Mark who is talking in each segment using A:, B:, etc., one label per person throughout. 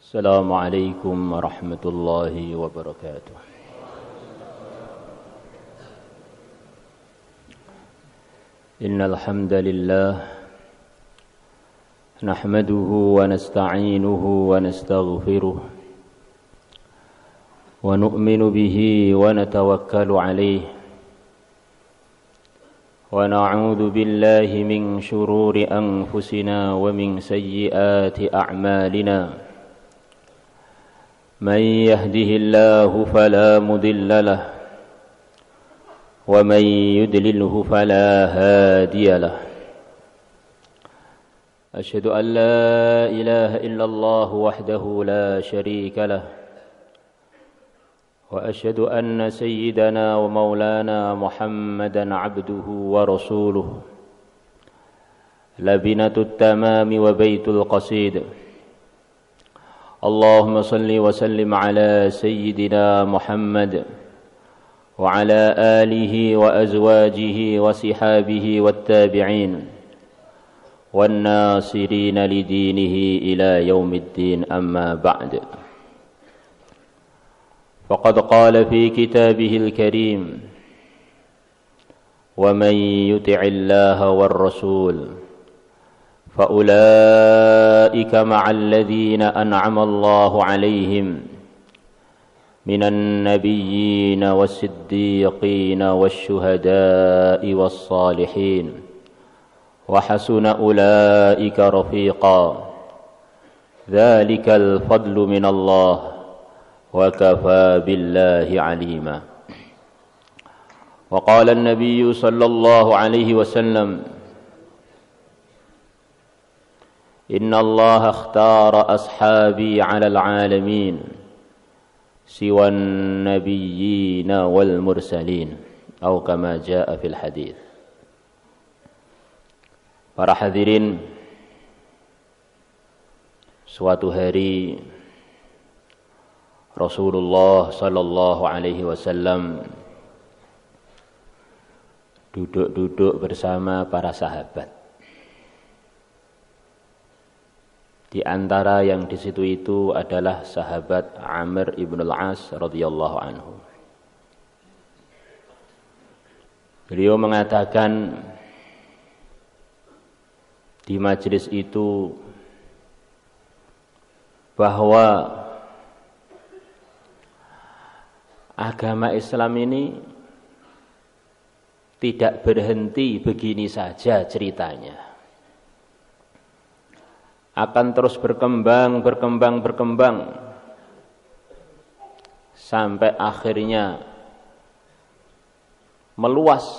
A: السلام عليكم ورحمة الله وبركاته. إن الحمد لله نحمده ونستعينه ونستغفره ونؤمن به ونتوكل عليه ونعوذ بالله من شرور أنفسنا ومن سيئات أعمالنا من يهده الله فلا مضل له ومن يضلله فلا هادي له أشهد أن لا إله إلا الله وحده لا شريك له وأشهد أن سيدنا ومولانا محمدا عبده ورسوله لبنة التمام وبيت القصيد اللهم صل وسلم على سيدنا محمد وعلى آله وأزواجه وصحابه والتابعين والناصرين لدينه إلى يوم الدين أما بعد فقد قال في كتابه الكريم ومن يطع الله والرسول فأولئك مع الذين أنعم الله عليهم من النبيين والصديقين والشهداء والصالحين وحسن أولئك رفيقا ذلك الفضل من الله وكفى بالله عليما وقال النبي صلى الله عليه وسلم إن الله اختار أصحابي على العالمين سوى النبيين والمرسلين أو كما جاء في الحديث. Para hadirin, suatu hari Rasulullah sallallahu alaihi wasallam duduk-duduk bersama para sahabat. Di antara yang di situ itu adalah sahabat Amr ibn al-As radhiyallahu anhu. Beliau mengatakan di majelis itu bahwa agama Islam ini tidak berhenti begini saja ceritanya. Akan terus berkembang sampai akhirnya meluas.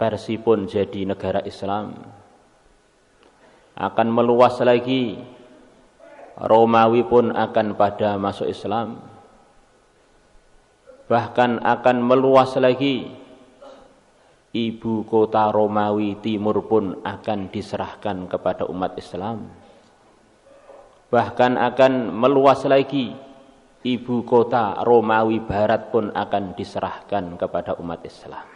A: Persia pun jadi negara Islam. Akan meluas lagi, Romawi pun akan pada masuk Islam. Bahkan akan meluas lagi, ibu kota Romawi Timur pun akan diserahkan kepada umat Islam. Bahkan akan meluas lagi, ibu kota Romawi Barat pun akan diserahkan kepada umat Islam.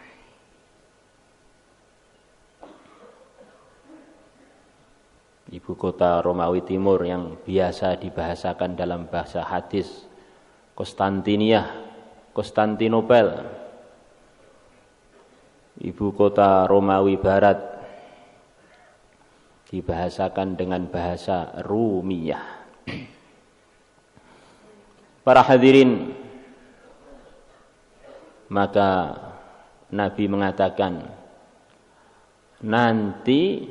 A: Ibu kota Romawi Timur yang biasa dibahasakan dalam bahasa hadis Konstantinopel. Ibu kota Romawi Barat dibahasakan dengan bahasa Rumiyah. Para hadirin, maka Nabi mengatakan nanti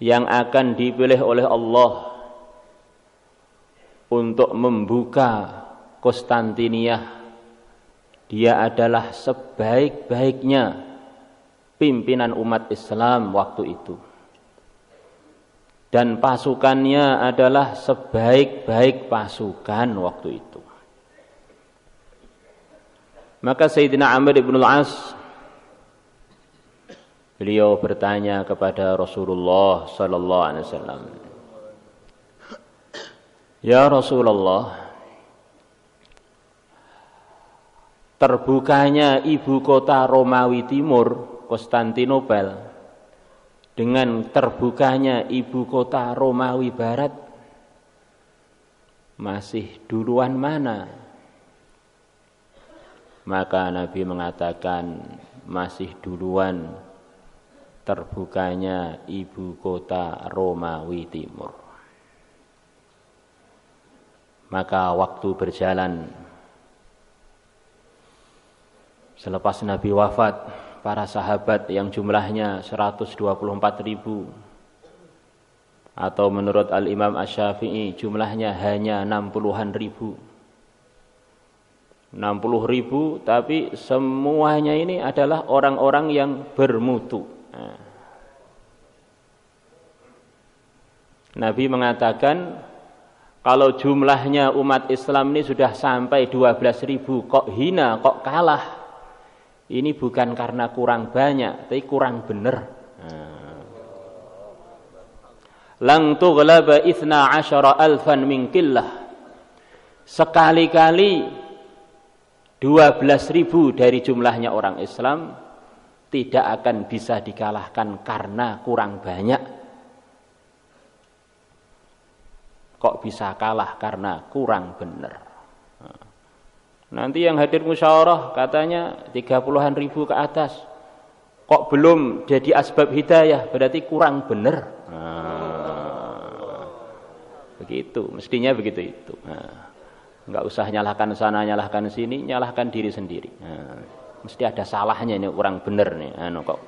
A: yang akan dipilih oleh Allah untuk membuka Konstantinia, dia adalah sebaik-baiknya pimpinan umat Islam waktu itu. Dan pasukannya adalah sebaik-baik pasukan waktu itu. Maka Sayyidina Amr ibn al-As, beliau bertanya kepada Rasulullah sallallahu alaihi wasallam, "Ya Rasulullah, terbukanya ibu kota Romawi Timur, Konstantinopel, dengan terbukanya ibu kota Romawi Barat, masih duluan mana? Maka Nabi mengatakan masih duluan terbukanya ibu kota Romawi Timur. Maka waktu berjalan, selepas Nabi wafat, para sahabat yang jumlahnya 124.000 atau menurut Al-Imam Asy-Syafi'i jumlahnya hanya 60-an ribu. 60.000, tapi semuanya ini adalah orang-orang yang bermutu. Nabi mengatakan kalau jumlahnya umat Islam ini sudah sampai 12.000, kok hina, kok kalah. Ini bukan karena kurang banyak, tapi kurang benar. Lang tughlaba 12.000 min qillah. Sekali-kali 12.000 dari jumlahnya orang Islam tidak akan bisa dikalahkan karena kurang banyak. Kok bisa kalah karena kurang benar? Nanti yang hadir musyawarah katanya 30-an ribu ke atas. Kok belum jadi asbab hidayah? Berarti kurang benar. Begitu, mestinya begitu itu. Enggak usah nyalahkan sana, nyalahkan sini, nyalahkan diri sendiri. Mesti ada salahnya ini orang benar nih. Kok.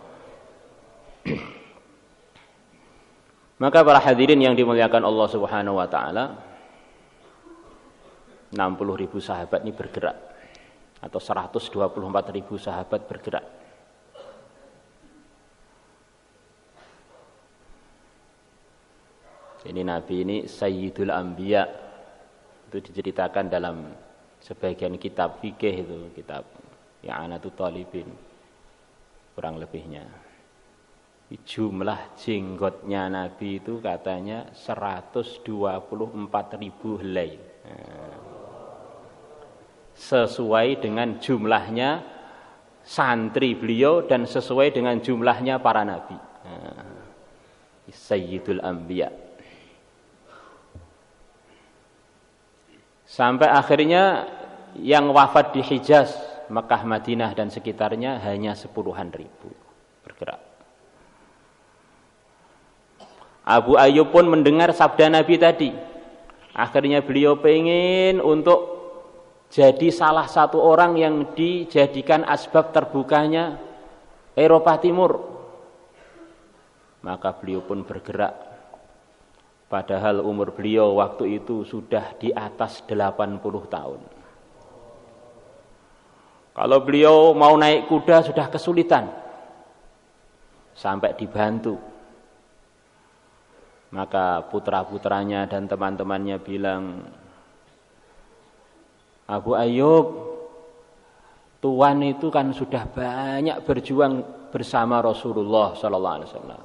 A: Maka para hadirin yang dimuliakan Allah Subhanahu wa taala, 60.000 sahabat ini bergerak atau 124.000 sahabat bergerak. Ini Nabi ini Sayyidul Anbiya, itu diceritakan dalam sebagian kitab fikih, itu kitab I'anatul Talibin kurang lebihnya. Jumlah jenggotnya Nabi itu katanya 124.000 helai. Sesuai dengan jumlahnya santri beliau dan sesuai dengan jumlahnya para nabi. Sayyidul Anbiya. Sampai akhirnya yang wafat di Hijaz, Makkah, Madinah dan sekitarnya hanya 10-an ribu bergerak. Abu Ayyub pun mendengar sabda Nabi tadi. Akhirnya beliau pengen untuk jadi salah satu orang yang dijadikan asbab terbukanya Eropa Timur. Maka beliau pun bergerak. Padahal umur beliau waktu itu sudah di atas 80 tahun. Kalau beliau mau naik kuda sudah kesulitan. Sampai dibantu. Maka putra-putranya dan teman-temannya bilang, Abu Ayyub, Tuan itu kan sudah banyak berjuang bersama Rasulullah sallallahu alaihi wasallam.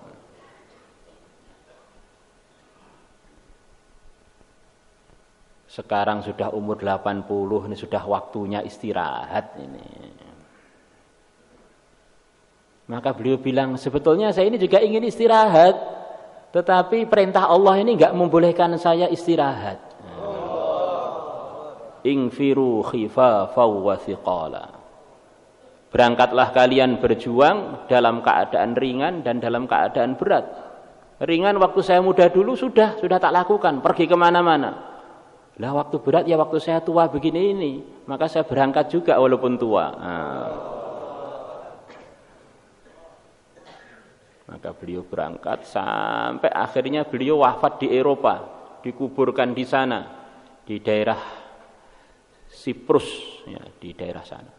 A: Sekarang sudah umur 80, ini sudah waktunya istirahat ini. Maka beliau bilang, sebetulnya saya ini juga ingin istirahat, tetapi perintah Allah ini enggak membolehkan saya istirahat. Ingfiru khifafa wa thiqala. Berangkatlah kalian berjuang dalam keadaan ringan dan dalam keadaan berat. Ringan waktu saya muda dulu sudah tak lakukan, pergi kemana-mana. Lah waktu berat ya waktu saya tua begini ini, maka saya berangkat juga walaupun tua. Maka beliau berangkat sampai akhirnya beliau wafat di Eropa, dikuburkan di sana, di daerah Siprus, ya, di daerah sana,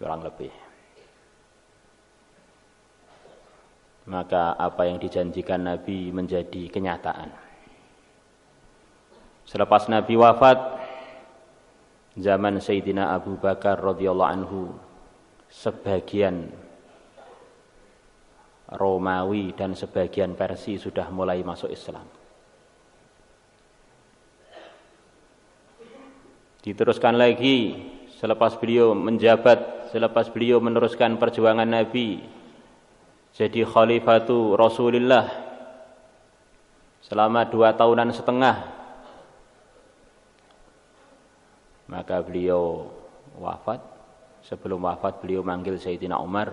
A: kurang lebih. Maka apa yang dijanjikan Nabi menjadi kenyataan. Selepas Nabi wafat, zaman Sayyidina Abu Bakar radhiyallahu anhu, sebagian Romawi dan sebagian Persia sudah mulai masuk Islam. Diteruskan lagi selepas beliau menjabat, selepas beliau meneruskan perjuangan Nabi jadi khalifatu Rasulullah selama 2 tahunan setengah. Maka beliau wafat. Sebelum wafat beliau manggil Sayyidina Umar,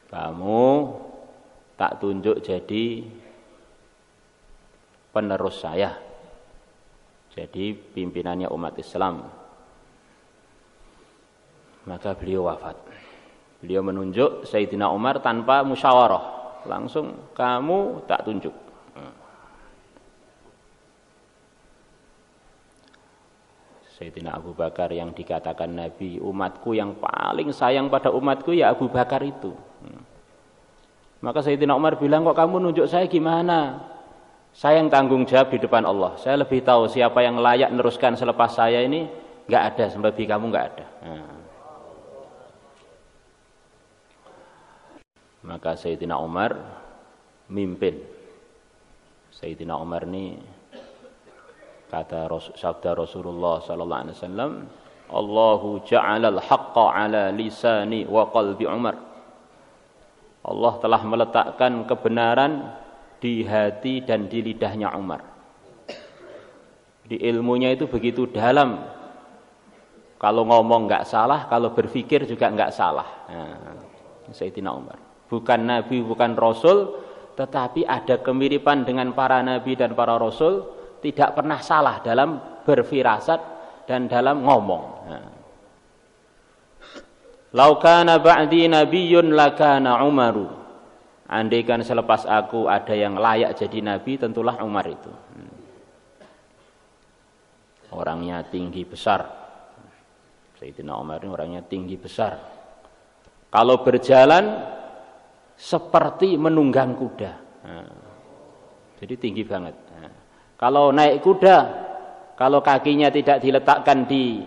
A: kamu tak tunjuk jadi penerus saya, jadi pimpinannya umat Islam. Maka beliau wafat. Beliau menunjuk Sayyidina Umar tanpa musyawarah, langsung kamu tak tunjuk. Sayyidina Abu Bakar yang dikatakan Nabi, umatku yang paling sayang pada umatku ya Abu Bakar itu. Maka Sayyidina Umar bilang, kok kamu nunjuk saya gimana? Saya yang tanggung jawab di depan Allah. Saya lebih tahu siapa yang layak meneruskan selepas saya ini. Enggak ada, seperti kamu enggak ada. Maka Sayyidina Umar mimpin. Sayyidina Umar ini kata sabda Rasulullah sallallahu alaihi wasallam, Allahu ja'alal haqqa ala lisani wa qalbi Umar. Allah telah meletakkan kebenaran di hati dan di lidahnya Umar. Di ilmunya itu begitu dalam. Kalau ngomong enggak salah, kalau berpikir juga enggak salah. Sayyidina Umar. Bukan nabi, bukan rasul, tetapi ada kemiripan dengan para nabi dan para rasul. Tidak pernah salah dalam berfirasat dan dalam ngomong. Lau kana ba'di nabiyyun lakana Umaru. Andaikan selepas aku ada yang layak jadi nabi, tentulah Umar itu. Orangnya tinggi besar. Sayyidina Umar ini orangnya tinggi besar. Kalau berjalan seperti menunggang kuda. Jadi tinggi banget. Kalau naik kuda, kalau kakinya tidak diletakkan di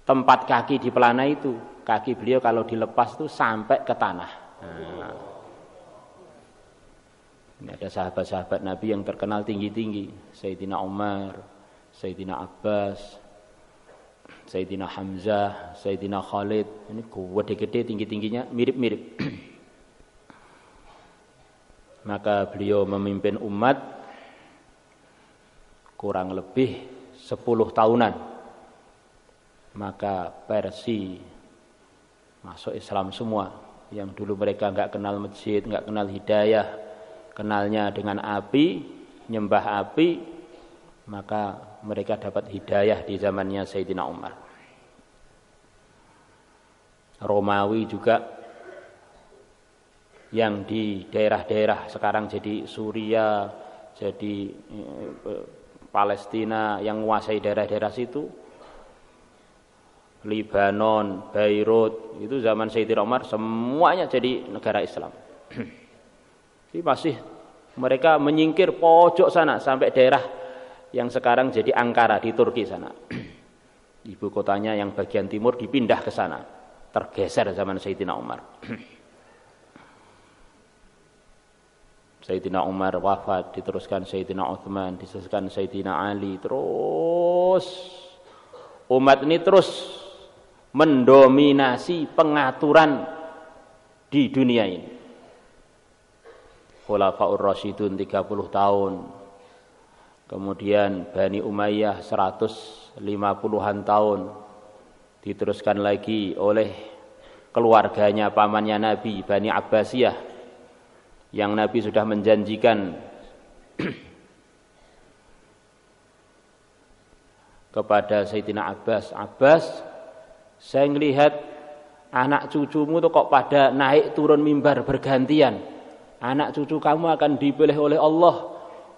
A: tempat kaki di pelana itu, kaki beliau kalau dilepas itu sampai ke tanah. Ini ada sahabat-sahabat Nabi yang terkenal tinggi-tinggi. Sayyidina Umar, Sayyidina Abbas, Sayyidina Hamzah, Sayyidina Khalid. Ini gede-gede tinggi-tingginya, mirip-mirip. Maka beliau memimpin umat kurang lebih 10 tahunan. Maka Persia masuk Islam semua. Yang dulu mereka enggak kenal masjid, enggak kenal hidayah, kenalnya dengan api, nyembah api, maka mereka dapat hidayah di zamannya Sayyidina Umar. Romawi juga yang di daerah-daerah sekarang jadi Suriah, jadi Palestina yang menguasai daerah-daerah situ, Lebanon, Beirut, itu zaman Sayyidina Umar semuanya jadi negara Islam. Jadi masih mereka menyingkir pojok sana sampai daerah yang sekarang jadi Ankara di Turki sana. Ibu kotanya yang bagian timur dipindah ke sana, tergeser zaman Sayyidina Umar. Sayyidina Umar wafat, diteruskan Sayyidina Uthman, diteruskan Sayyidina Ali, terus umat ini terus mendominasi pengaturan di dunia ini. Khulafaur Rasyidun 30 tahun, kemudian Bani Umayyah 150-an tahun, diteruskan lagi oleh keluarganya pamannya Nabi, Bani Abbasiyah, yang Nabi sudah menjanjikan kepada Sayyidina Abbas, saya melihat anak cucumu tuh kok pada naik turun mimbar bergantian. Anak cucu kamu akan dipilih oleh Allah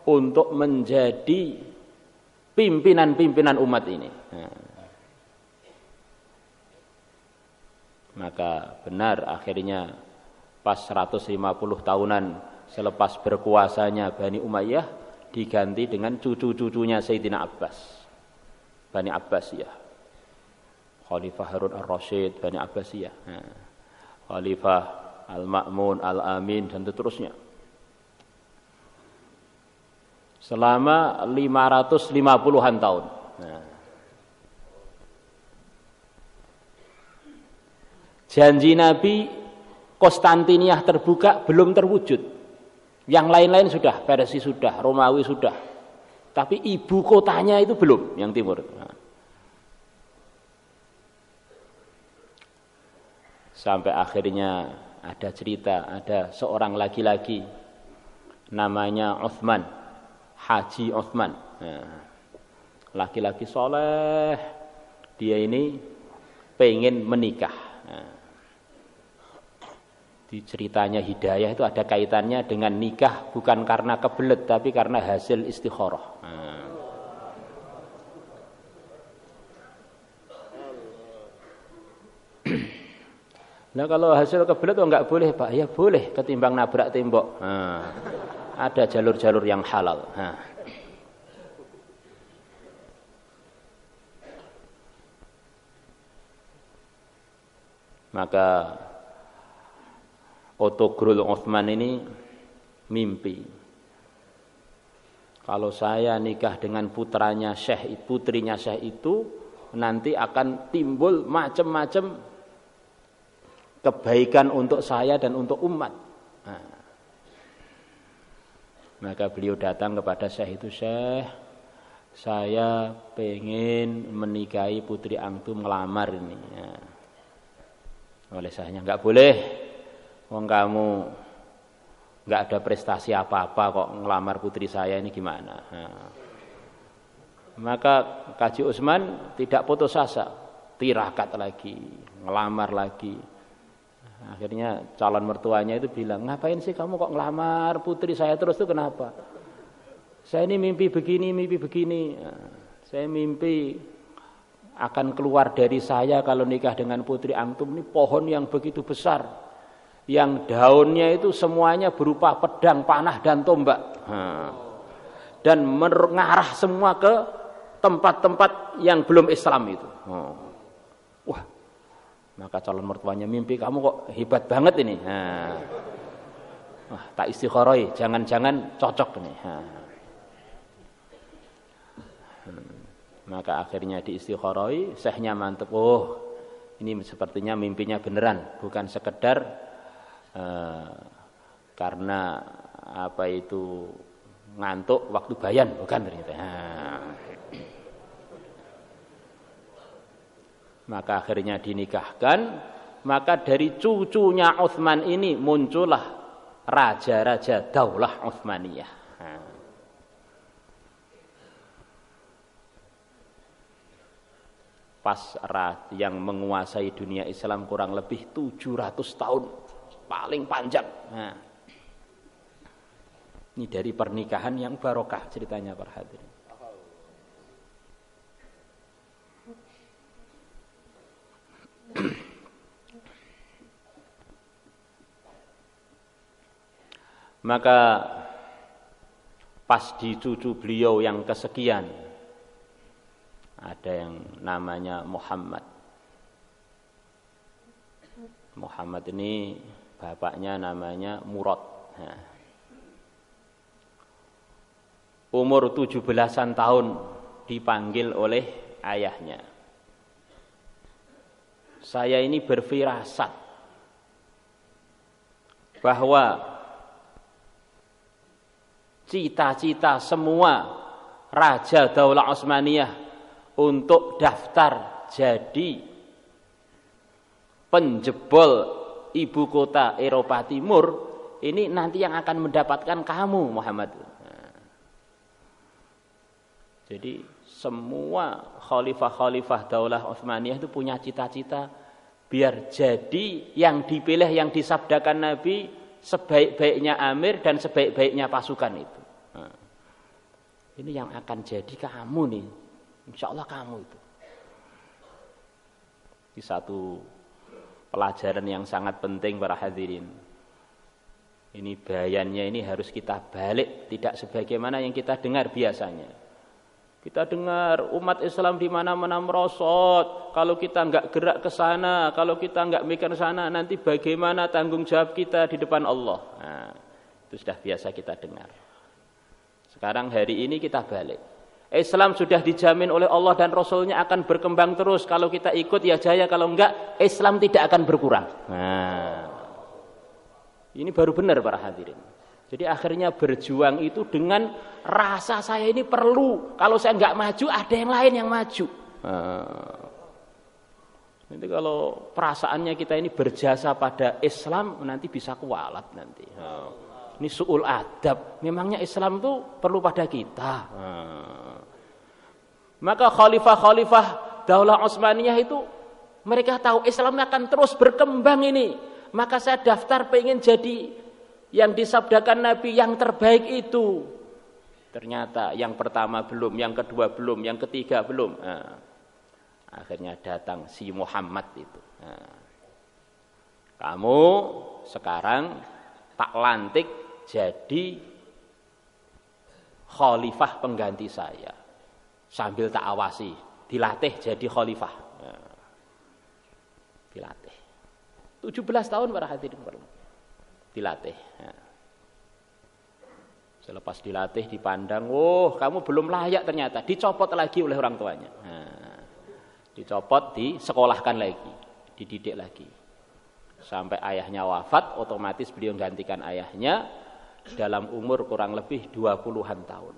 A: untuk menjadi pimpinan-pimpinan umat ini. Maka benar akhirnya pas 150 tahunan selepas berkuasanya Bani Umayyah diganti dengan cucu-cucunya Sayyidina Abbas, Bani Abbasiyah, Khalifah Harun ar-Rasyid, Bani Abbasiyah, Khalifah Al-Ma'mun, Al-Amin, dan seterusnya. Selama 550-an tahun. Janji Nabi Konstantinia terbuka belum terwujud. Yang lain-lain sudah, Persia sudah, Romawi sudah. Tapi ibu kotanya itu belum, yang timur. Sampai akhirnya ada cerita, ada seorang laki-laki namanya Utsman, Haji Utsman. Nah, laki-laki soleh, dia ini pengen menikah. Nah, di ceritanya hidayah itu ada kaitannya dengan nikah bukan karena kebelet tapi karena hasil istikharah. Nah kalau hasil kebelet kok enggak boleh Pak? Ya boleh, ketimbang nabrak tembok. Nah, ada jalur-jalur yang halal. Nah. Maka Otogrul Utsman ini mimpi, kalau saya nikah dengan putrinya Syekh itu nanti akan timbul macam-macam kebaikan untuk saya dan untuk umat. Nah, maka beliau datang kepada Syekh itu, Syekh, saya pengen menikahi putri antum, ngelamar ini. Nah, oleh sahnya enggak boleh. Wong kamu enggak ada prestasi apa-apa kok ngelamar putri saya ini gimana? Nah, maka Kaji Utsman tidak putus asa, tirakat lagi, ngelamar lagi. Akhirnya calon mertuanya itu bilang, ngapain sih kamu kok ngelamar putri saya terus itu kenapa? Saya ini mimpi begini. Nah, saya mimpi akan keluar dari saya kalau nikah dengan putri antum ini pohon yang begitu besar. Yang daunnya itu semuanya berupa pedang, panah, dan tombak. Dan mengarah semua ke tempat-tempat yang belum Islam itu. Wah, maka calon mertuanya mimpi, kamu kok hebat banget ini. Wah, tak istikharoi, jangan-jangan cocok ini. Maka akhirnya diistikharoi, syekhnya mantep. Oh, ini sepertinya mimpinya beneran, bukan sekedar karena apa itu ngantuk waktu bayan, bukan ternyata. Maka akhirnya dinikahkan. Maka dari cucunya Utsman ini muncullah raja-raja Daulah Utsmaniyah. Pas yang menguasai dunia Islam kurang lebih 700 tahun. Paling panjang. Nah, ini dari pernikahan yang barokah ceritanya para hadirin. Maka pas di cucu beliau yang kesekian ada yang namanya Muhammad. Muhammad ini bapaknya namanya Murad. Nah, umur 17-an tahun dipanggil oleh ayahnya. Saya ini berfirasat bahwa cita-cita semua raja Daulah Utsmaniyah untuk daftar jadi penjebol ibu kota Eropa Timur ini nanti yang akan mendapatkan kamu, Muhammad. Nah, jadi semua khalifah-khalifah Daulah Utsmaniyah itu punya cita-cita biar jadi yang dipilih, yang disabdakan Nabi, sebaik-baiknya amir dan sebaik-baiknya pasukan itu. Nah, ini yang akan jadi kamu nih, insya Allah kamu itu. Di satu pelajaran yang sangat penting para hadirin. Ini bayannya ini harus kita balik, tidak sebagaimana yang kita dengar biasanya. Kita dengar umat Islam di mana-mana merosot, kalau kita enggak gerak ke sana, kalau kita enggak mikir ke sana, nanti bagaimana tanggung jawab kita di depan Allah. Nah, itu sudah biasa kita dengar. Sekarang hari ini kita balik. Islam sudah dijamin oleh Allah dan Rasulnya akan berkembang terus. Kalau kita ikut ya jaya, kalau enggak Islam tidak akan berkurang. Nah, ini baru benar para hadirin. Jadi akhirnya berjuang itu dengan rasa saya ini perlu. Kalau saya enggak maju ada yang lain yang maju. Nanti kalau perasaannya kita ini berjasa pada Islam, nanti bisa kualat nanti. Ini su'ul adab. Memangnya Islam itu perlu pada kita. Maka khalifah-khalifah Daulah Utsmaniyah itu mereka tahu Islam akan terus berkembang ini. Maka saya daftar pengen jadi yang disabdakan Nabi yang terbaik itu. Ternyata yang pertama belum, yang kedua belum, yang ketiga belum. Akhirnya datang si Muhammad itu. Kamu sekarang tak lantik jadi khalifah pengganti saya. Sambil tak awasi, dilatih jadi khalifah. Dilatih. 17 tahun para hadirin dilatih. Selepas dilatih, dipandang, kamu belum layak ternyata. Dicopot lagi oleh orang tuanya. Dicopot, disekolahkan lagi, dididik lagi. Sampai ayahnya wafat, otomatis beliau menggantikan ayahnya dalam umur kurang lebih 20-an tahun.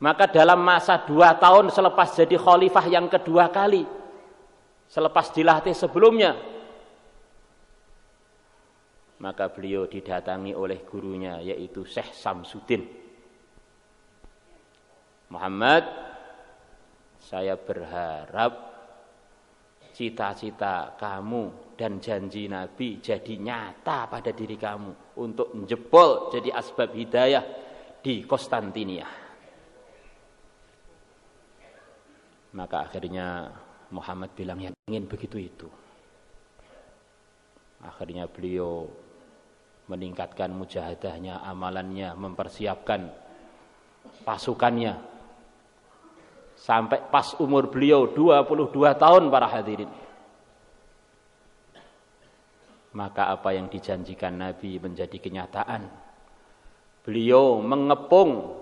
A: Maka dalam masa 2 tahun selepas jadi khalifah yang kedua kali, selepas dilatih sebelumnya, maka beliau didatangi oleh gurunya yaitu Syekh Samsuddin. Muhammad, saya berharap cita-cita kamu dan janji Nabi jadi nyata pada diri kamu untuk menjebol jadi asbab hidayah di Konstantinia. Maka akhirnya Muhammad bilang yang ingin begitu itu. Akhirnya beliau meningkatkan mujahadahnya, amalannya, mempersiapkan pasukannya. Sampai pas umur beliau 22 tahun para hadirin. Maka apa yang dijanjikan Nabi menjadi kenyataan. Beliau mengepung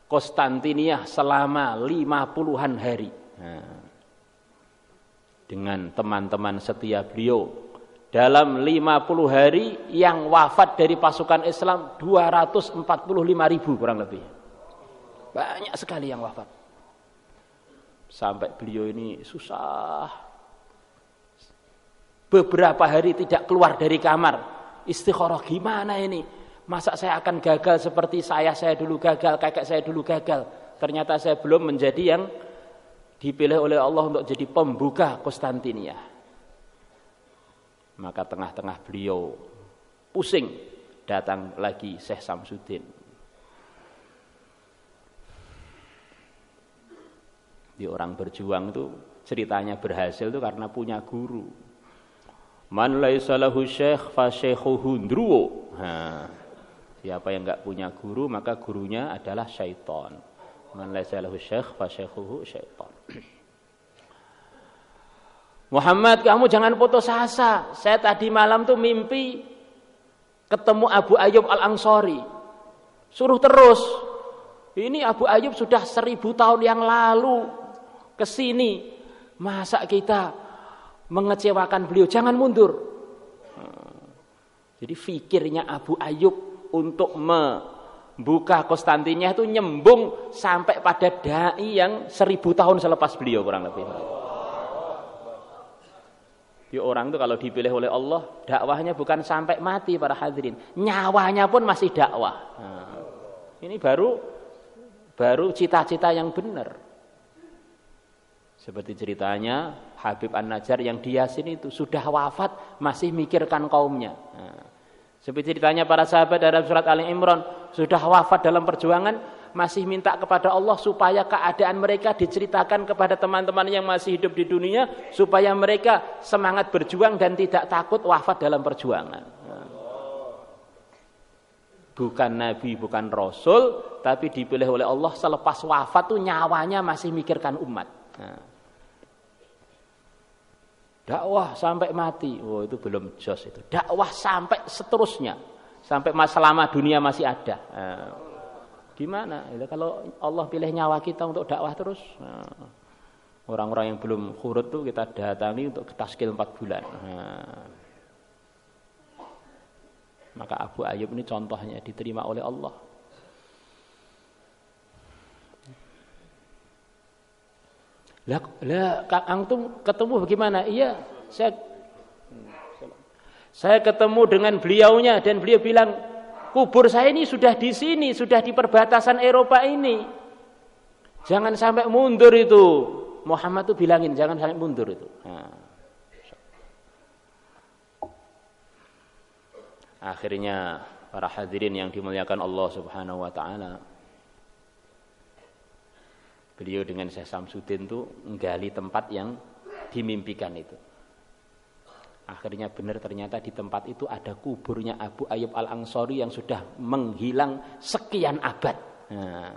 A: Konstantinia selama 50-an hari. Dengan teman-teman setia beliau. Dalam 50 hari yang wafat dari pasukan Islam 245.000 kurang lebih. Banyak sekali yang wafat. Sampai beliau ini susah. Beberapa hari tidak keluar dari kamar. Istikharah, gimana ini? Masa saya akan gagal seperti saya dulu gagal, kakek saya dulu gagal. Ternyata saya belum menjadi yang dipilih oleh Allah untuk jadi pembuka Konstantinia. Maka tengah-tengah beliau pusing, datang lagi Syekh Samsuddin. Di orang berjuang itu ceritanya berhasil itu karena punya guru. Man laisa lahu syekh fa syaikhuhu ndruwo. Siapa yang enggak punya guru maka gurunya adalah syaitan. Man laisa lahu syekh fa syaikhuhu syaitan. Muhammad, kamu jangan putus asa. Saya tadi malam tuh mimpi ketemu Abu Ayyub Al-Ansari. Suruh terus. Ini Abu Ayyub sudah 1000 tahun yang lalu kesini. Masa kita mengecewakan beliau? Jangan mundur. Jadi fikirnya Abu Ayyub untuk membuka Konstantinia itu nyembung sampai pada dai yang 1000 tahun selepas beliau kurang lebih. Di orang itu kalau dipilih oleh Allah, dakwahnya bukan sampai mati para hadirin, nyawanya pun masih dakwah. Ini baru cita-cita yang benar. Seperti ceritanya Habib An-Najjar yang di Yasin itu sudah wafat masih mikirkan kaumnya. Seperti ceritanya para sahabat dalam surat Ali Imran, sudah wafat dalam perjuangan masih minta kepada Allah supaya keadaan mereka diceritakan kepada teman-teman yang masih hidup di dunia supaya mereka semangat berjuang dan tidak takut wafat dalam perjuangan. Bukan nabi, bukan rasul, tapi dipilih oleh Allah selepas wafat tuh nyawanya masih mikirkan umat. Dakwah sampai mati, itu belum jos itu. Dakwah sampai seterusnya, sampai selama dunia masih ada. Gimana? Kalau Allah pilih nyawa kita untuk dakwah terus, orang-orang yang belum khurut tuh kita datangi untuk taskil 4 bulan. Maka Abu Ayyub ini contohnya diterima oleh Allah. Lah Kang Antum ketemu bagaimana? Iya, saya ketemu dengan beliaunya dan beliau bilang, kubur saya ini sudah di sini, sudah di perbatasan Eropa ini. Jangan sampai mundur itu. Muhammad tuh bilangin jangan sampai mundur itu. Nah. Akhirnya para hadirin yang dimuliakan Allah Subhanahu wa taala, beliau dengan Syekh Samsudin tuh menggali tempat yang dimimpikan itu. Akhirnya benar, ternyata di tempat itu ada kuburnya Abu Ayyub Al-Ansari yang sudah menghilang sekian abad. Nah,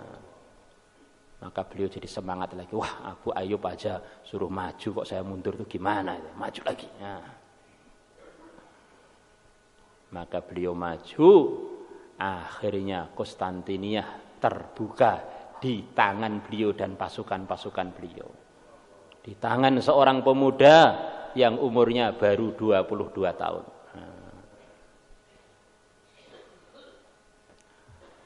A: maka beliau jadi semangat lagi. Wah, Abu Ayyub aja suruh maju, kok saya mundur tuh gimana? Maju lagi. Nah. Maka beliau maju, akhirnya Konstantinia terbuka di tangan beliau dan pasukan-pasukan beliau. Di tangan seorang pemuda yang umurnya baru 22 tahun.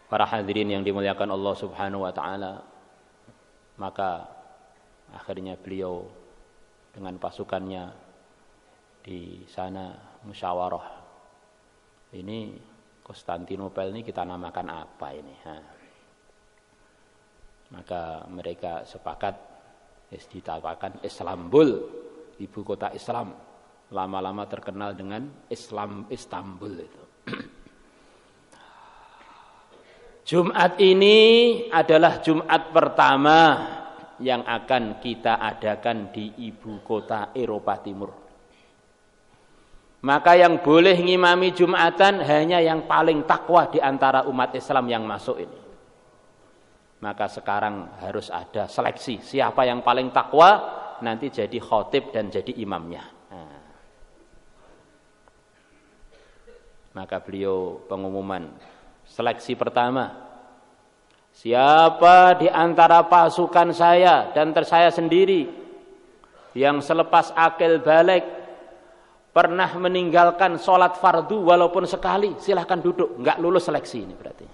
A: Para hadirin yang dimuliakan Allah Subhanahu wa taala, maka akhirnya beliau dengan pasukannya di sana musyawarah. Ini Konstantinopel ini kita namakan apa ini? Maka mereka sepakat dikatakan Istanbul, ibu kota Islam. Lama-lama terkenal dengan Istanbul itu. Jumat ini adalah Jumat pertama yang akan kita adakan di ibu kota Eropa Timur. Maka yang boleh ngimami Jumatan hanya yang paling takwa di antara umat Islam yang masuk ini. Maka sekarang harus ada seleksi. Siapa yang paling takwa nanti jadi khotib dan jadi imamnya. Nah. Maka beliau pengumuman seleksi pertama. Siapa di antara pasukan saya dan saya sendiri yang selepas akil balik pernah meninggalkan sholat fardu walaupun sekali, silahkan duduk. Enggak lulus seleksi ini berarti.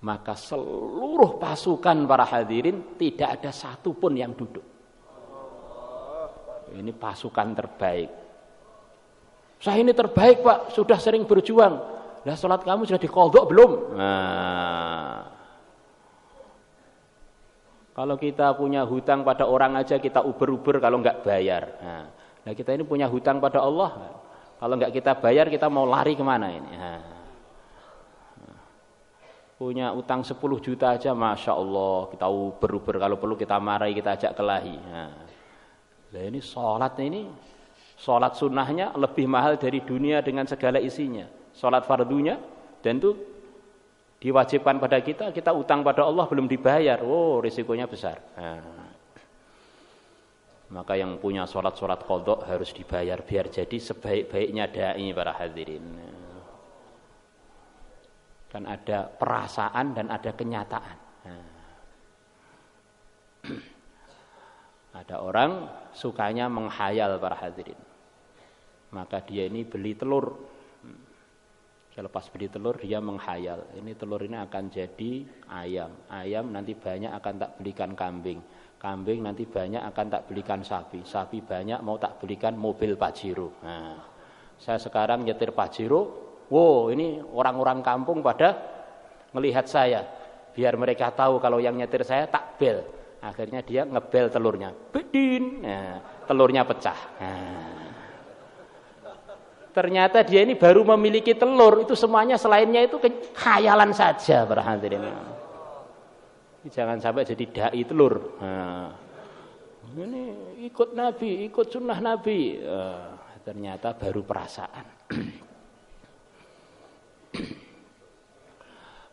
A: Maka seluruh pasukan para hadirin tidak ada satupun yang duduk. Ini pasukan terbaik. Saya ini terbaik Pak, sudah sering berjuang. Lah sholat kamu sudah diqodho belum? Nah. Kalau kita punya hutang pada orang aja kita uber-uber kalau enggak bayar. Nah kita ini punya hutang pada Allah. Kalau enggak kita bayar kita mau lari kemana ini? Punya utang 10 juta aja Masya Allah kita uber-uber, kalau perlu kita marahi, kita ajak kelahi. Nah ini sholat sunnahnya lebih mahal dari dunia dengan segala isinya. Sholat fardunya dan itu diwajibkan pada kita, kita utang pada Allah belum dibayar, risikonya besar. Maka yang punya sholat qadha harus dibayar biar jadi sebaik-baiknya dai para hadirin. Kan ada perasaan dan ada kenyataan. Ada orang sukanya menghayal para hadirin. Maka dia ini beli telur. Selepas beli telur dia menghayal, ini telur ini akan jadi ayam, ayam nanti banyak akan tak belikan kambing, kambing nanti banyak akan tak belikan sapi, sapi banyak mau tak belikan mobil Pajero. Nah, saya sekarang nyetir Pajero, ini orang-orang kampung pada melihat saya, biar mereka tahu kalau yang nyetir saya tak bel. Akhirnya dia ngebel telurnya, bedin, telurnya pecah. Ternyata dia ini baru memiliki telur, itu semuanya selainnya itu khayalan saja para hadirin. Jangan sampai jadi dai telur. Ini ikut Nabi, ikut sunnah Nabi. Ternyata baru perasaan.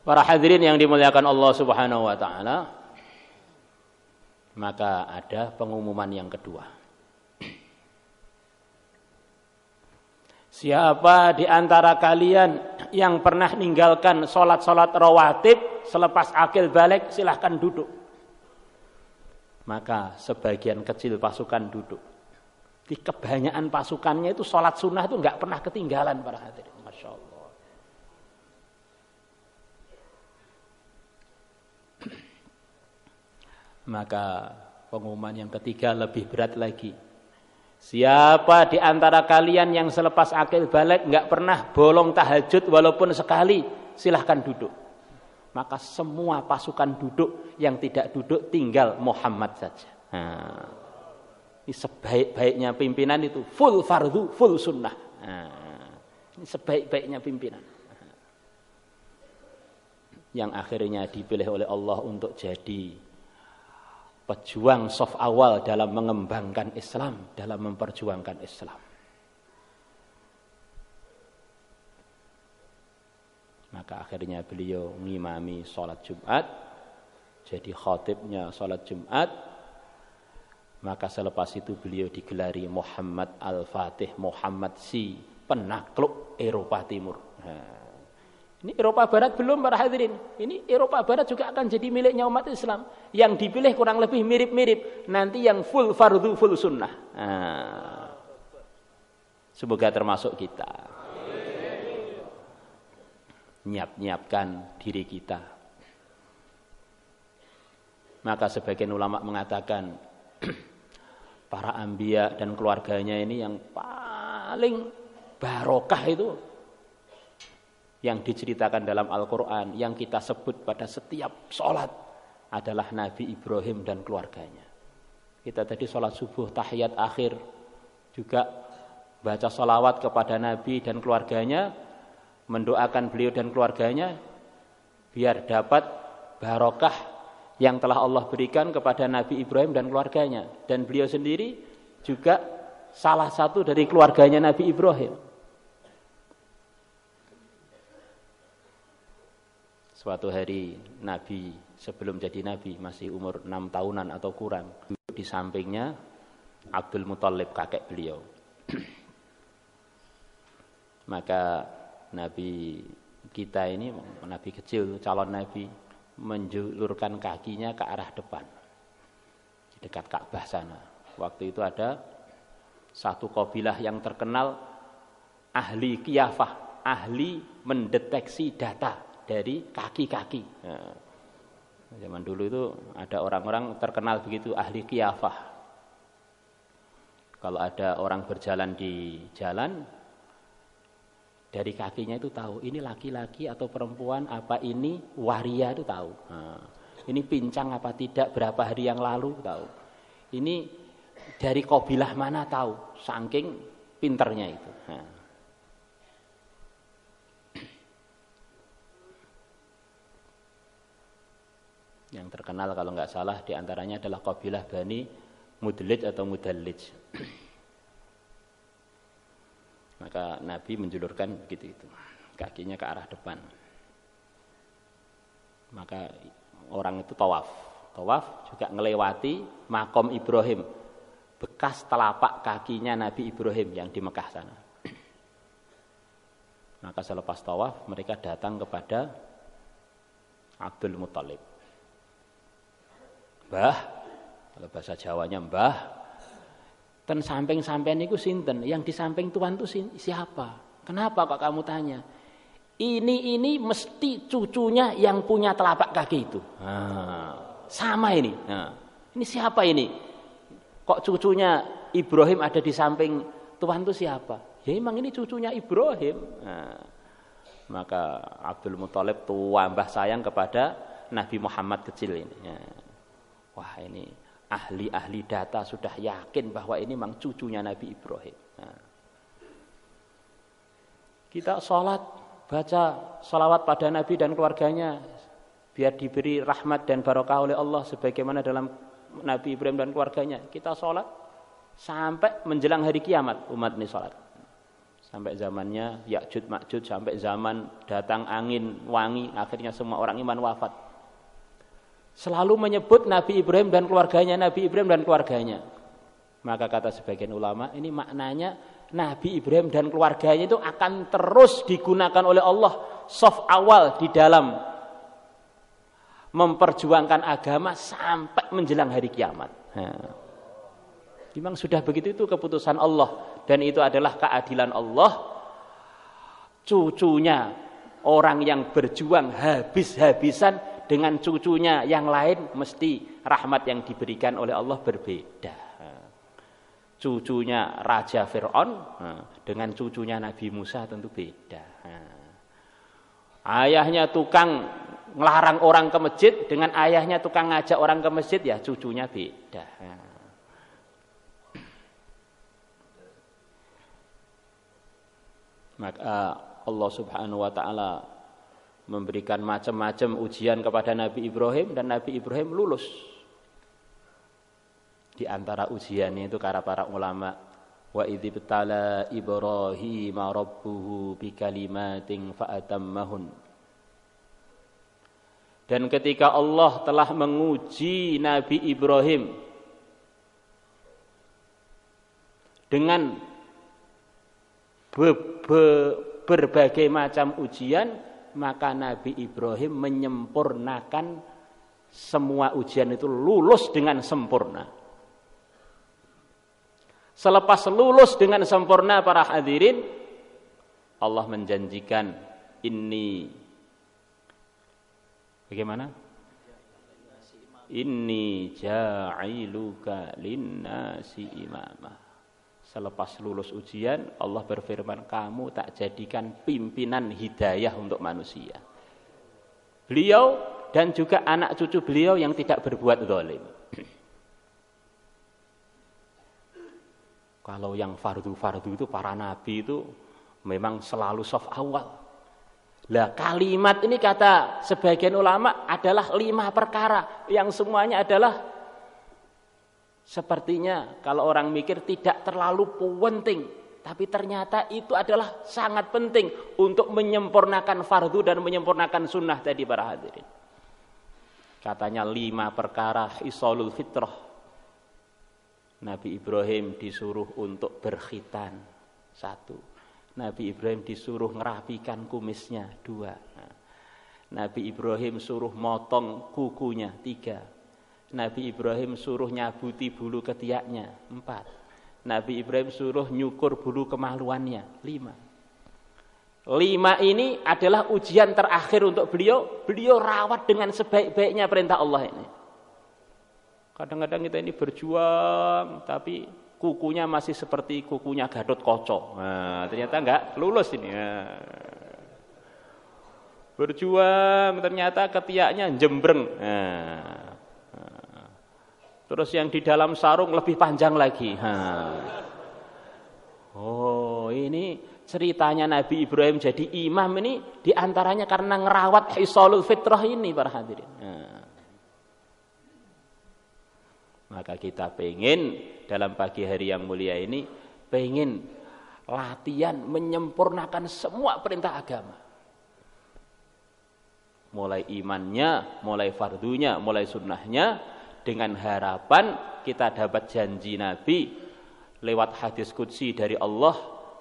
A: Para hadirin yang dimuliakan Allah Subhanahu wa taala, maka ada pengumuman yang kedua. Siapa di antara kalian yang pernah meninggalkan sholat-sholat rawatib selepas akil balik, silahkan duduk. Maka sebagian kecil pasukan duduk. Di kebanyakan pasukannya itu sholat sunnah itu enggak pernah ketinggalan para hadirin. Masya Allah. Maka pengumuman yang ketiga lebih berat lagi. Siapa di antara kalian yang selepas akil balik nggak pernah bolong tahajud walaupun sekali, silahkan duduk. Maka semua pasukan duduk, yang tidak duduk tinggal Muhammad saja. Nah, ini sebaik-baiknya pimpinan itu full fardu, full sunnah. Nah, ini sebaik-baiknya pimpinan. Yang akhirnya dipilih oleh Allah untuk jadi pejuang saf awal dalam mengembangkan Islam, dalam memperjuangkan Islam. Maka akhirnya beliau ngimami sholat Jumat, jadi khatibnya sholat Jumat. Maka selepas itu beliau digelari Muhammad Al-Fatih, Muhammad si penakluk Eropa Timur. Nah, ini Eropa Barat belum para hadirin. Ini Eropa Barat juga akan jadi miliknya umat Islam. Yang dipilih kurang lebih mirip-mirip. Nanti yang full fardu, full sunnah. Nah, semoga termasuk kita. Nyiapkan diri kita. Maka sebagian ulama mengatakan para anbiya dan keluarganya ini yang paling barokah itu yang diceritakan dalam Al-Quran, yang kita sebut pada setiap sholat adalah Nabi Ibrahim dan keluarganya. Kita tadi sholat subuh, tahiyat akhir, juga baca sholawat kepada Nabi dan keluarganya, mendoakan beliau dan keluarganya, biar dapat barokah yang telah Allah berikan kepada Nabi Ibrahim dan keluarganya. Dan beliau sendiri juga salah satu dari keluarganya Nabi Ibrahim. Suatu hari Nabi sebelum jadi Nabi masih umur 6 tahunan atau kurang, duduk di sampingnya Abdul Muthalib, kakek beliau. Maka Nabi kita ini, Nabi kecil, calon Nabi, menjulurkan kakinya ke arah depan di dekat Ka'bah sana. Waktu itu ada satu kabilah yang terkenal ahli qiyafah, ahli mendeteksi data dari kaki-kaki. Nah, zaman dulu itu ada orang-orang terkenal begitu, ahli qiyafah. Kalau ada orang berjalan di jalan, dari kakinya itu tahu ini laki-laki atau perempuan, apa ini waria itu tahu. Nah, ini pincang apa tidak, berapa hari yang lalu tahu. Ini dari kabilah mana tahu, saking pinternya itu. Nah. Yang terkenal kalau nggak salah diantaranya adalah kabilah Bani Mudlij atau Mudallij. Maka Nabi menjulurkan begitu itu, kakinya ke arah depan. Maka orang itu tawaf juga ngelewati makom Ibrahim, bekas telapak kakinya Nabi Ibrahim yang di Mekah sana. Maka selepas tawaf mereka datang kepada Abdul Muthalib. Mbah, kalau bahasa Jawanya mbah, ten samping-sampean niku sinten? Yang di samping Tuhan itu siapa? Kenapa kok kamu tanya? Ini mesti cucunya yang punya telapak kaki itu. Nah, sama ini. Nah, ini siapa ini? Kok cucunya Ibrahim ada di samping Tuhan itu siapa? Ya memang ini cucunya Ibrahim. Nah, maka Abdul Muthalib tua mbah sayang kepada Nabi Muhammad kecil ini. Nah, wah ini ahli-ahli data sudah yakin bahwa ini memang cucunya Nabi Ibrahim. Nah, kita sholat, baca sholawat pada Nabi dan keluarganya, biar diberi rahmat dan barokah oleh Allah sebagaimana dalam Nabi Ibrahim dan keluarganya. Kita sholat sampai menjelang hari kiamat, umat ini sholat. Sampai zamannya Ya'juj Ma'juj, sampai zaman datang angin wangi, akhirnya semua orang iman wafat. Selalu menyebut Nabi Ibrahim dan keluarganya, Nabi Ibrahim dan keluarganya. Maka kata sebagian ulama, ini maknanya Nabi Ibrahim dan keluarganya itu akan terus digunakan oleh Allah saf awal di dalam memperjuangkan agama sampai menjelang hari kiamat. Nah, memang sudah begitu, itu keputusan Allah dan itu adalah keadilan Allah. Cucunya orang yang berjuang habis-habisan dengan cucunya yang lain mesti rahmat yang diberikan oleh Allah berbeda. Cucunya Raja Fir'aun dengan cucunya Nabi Musa tentu beda. Ayahnya tukang ngelarang orang ke masjid dengan ayahnya tukang ngajak orang ke masjid, ya cucunya beda. Maka Allah Subhanahu wa taala memberikan macam-macam ujian kepada Nabi Ibrahim dan Nabi Ibrahim lulus. Di antara ujiannya itu kata para ulama, wa idzibtala Ibrahim rabbuhu bikalimatin fa'atammahun. Dan ketika Allah telah menguji Nabi Ibrahim dengan berbagai macam ujian, maka Nabi Ibrahim menyempurnakan semua ujian itu, lulus dengan sempurna. Selepas lulus dengan sempurna para hadirin, Allah menjanjikan inni, bagaimana? Inni ja'iluka linnasi imamah. Selepas lulus ujian, Allah berfirman, kamu tak jadikan pimpinan hidayah untuk manusia. Beliau dan juga anak cucu beliau yang tidak berbuat zalim. Kalau yang fardu-fardu itu para nabi itu memang selalu saf awal. Lah kalimat ini kata sebagian ulama adalah 5 perkara yang semuanya adalah sepertinya kalau orang mikir tidak terlalu penting, tapi ternyata itu adalah sangat penting untuk menyempurnakan fardu dan menyempurnakan sunnah tadi para hadirin. Katanya 5 perkara isolul fitrah. Nabi Ibrahim disuruh untuk berkhitan, 1. Nabi Ibrahim disuruh ngerapikan kumisnya, 2. Nabi Ibrahim suruh motong kukunya, 3. Nabi Ibrahim suruh nyabuti bulu ketiaknya, 4. Nabi Ibrahim suruh nyukur bulu kemaluannya, 5. 5 ini adalah ujian terakhir untuk beliau. Beliau rawat dengan sebaik-baiknya perintah Allah ini. Kadang-kadang kita ini berjuang, tapi kukunya masih seperti kukunya Gatot Kaca. Nah, ternyata enggak lulus ini. Nah. Berjuang, ternyata ketiaknya jembreng. Nah. Terus yang di dalam sarung lebih panjang lagi. Nah. Oh, ini ceritanya Nabi Ibrahim jadi imam ini diantaranya karena ngerawat hisolul fitrah ini para hadirin. Nah. Maka kita pengen dalam pagi hari yang mulia ini pengen latihan menyempurnakan semua perintah agama. Mulai imannya, mulai fardunya, mulai sunnahnya, dengan harapan kita dapat janji Nabi lewat hadis qudsi dari Allah,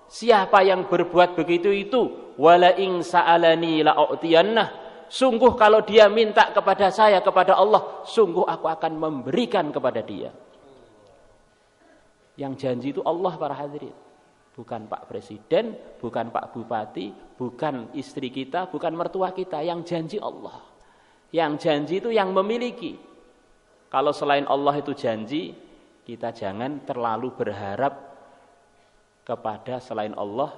A: siapa yang berbuat begitu itu, wala in sa'alani la'utiyannah. Sungguh kalau dia minta kepada saya, kepada Allah, sungguh aku akan memberikan kepada dia. Yang janji itu Allah para hadirin. Bukan Pak Presiden, bukan Pak Bupati, bukan istri kita, bukan mertua kita. Yang janji Allah. Yang janji itu yang memiliki. Kalau selain Allah itu janji, kita jangan terlalu berharap kepada selain Allah.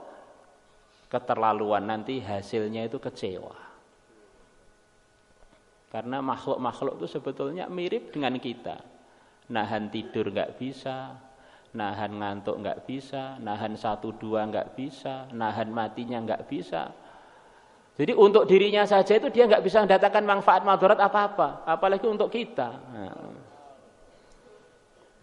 A: Keterlaluan nanti hasilnya itu kecewa. Karena makhluk-makhluk itu sebetulnya mirip dengan kita. Nahan tidur enggak bisa, nahan ngantuk enggak bisa, nahan 1-2 enggak bisa, nahan matinya enggak bisa. Jadi untuk dirinya saja itu dia enggak bisa mendatangkan manfaat madarat apa-apa, apalagi untuk kita. Nah.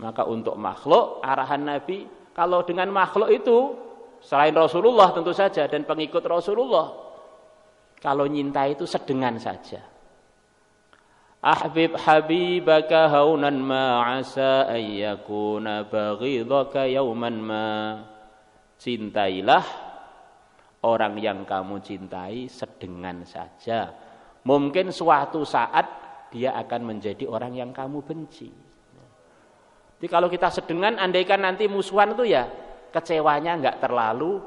A: Maka untuk makhluk, arahan Nabi, kalau dengan makhluk itu, selain Rasulullah tentu saja dan pengikut Rasulullah, kalau nyinta itu sedengan saja. Ahbib habibaka haunan ma asa ayyakuna baghidaka yauman ma. Cintailah orang yang kamu cintai sedengan saja. Mungkin suatu saat dia akan menjadi orang yang kamu benci. Jadi kalau kita sedengan, andaikan nanti musuhan itu ya kecewanya enggak terlalu.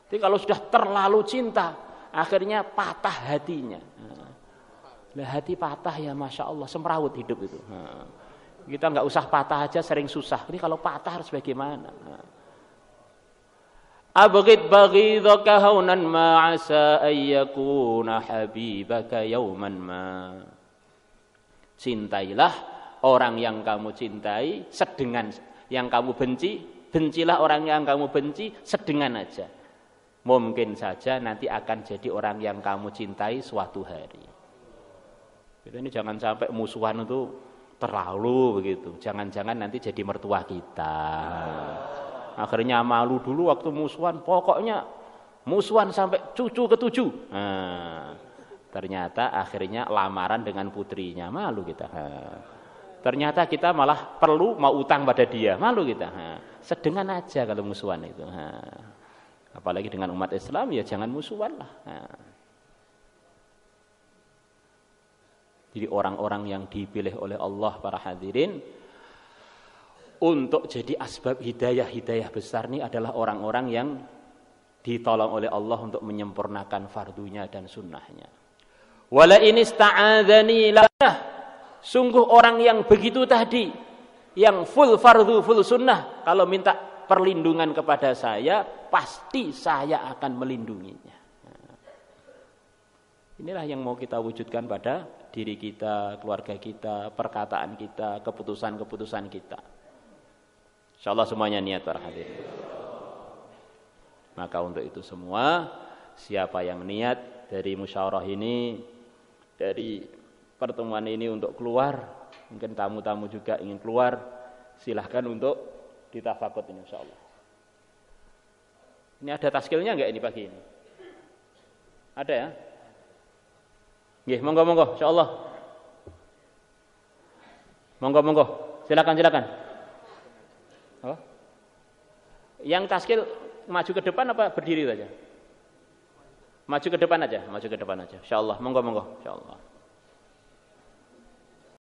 A: Jadi kalau sudah terlalu cinta, akhirnya patah hatinya. Lah hati patah ya Masya Allah, semrawut hidup itu. Kita nggak usah patah aja sering susah. Ini kalau patah harus bagaimana? Abghid baghidaka haunan ma asa ayyakuna habibaka yauman ma. Cintailah orang yang kamu cintai sedengan, yang kamu benci, bencilah orang yang kamu benci sedengan aja. Mungkin saja nanti akan jadi orang yang kamu cintai suatu hari. Kita ini jangan sampai musuhan itu terlalu begitu. Jangan-jangan nanti jadi mertua kita. Akhirnya malu dulu waktu musuhan, pokoknya musuhan sampai cucu ke-7. Ternyata akhirnya lamaran dengan putrinya, malu kita. Ternyata kita malah perlu mau utang pada dia, malu kita. Sedengan aja kalau musuhan itu. Apalagi dengan umat Islam, ya jangan musuhan lah. Jadi orang-orang yang dipilih oleh Allah, para hadirin, untuk jadi asbab hidayah besar ini adalah orang-orang yang ditolong oleh Allah untuk menyempurnakan fardunya dan sunnahnya. Wala in ista'adzani lah. Sungguh orang yang begitu tadi, yang full fardu, full sunnah, kalau minta perlindungan kepada saya, pasti saya akan melindunginya. Inilah yang mau kita wujudkan pada diri kita, keluarga kita, perkataan kita, keputusan-keputusan kita. InsyaAllah semuanya niat para hadirin. Maka untuk itu semua, siapa yang niat dari musyawarah ini, dari pertemuan ini untuk keluar, mungkin tamu-tamu juga ingin keluar, silahkan untuk ditafakut ini insyaallah. Ini ada taskilnya enggak ini pagi ini? Ada ya? Nggih, monggo insyaallah. Monggo. Silakan. Oh. Yang taskil maju ke depan apa berdiri saja? Maju ke depan aja. Insyaallah. Monggo insyaallah.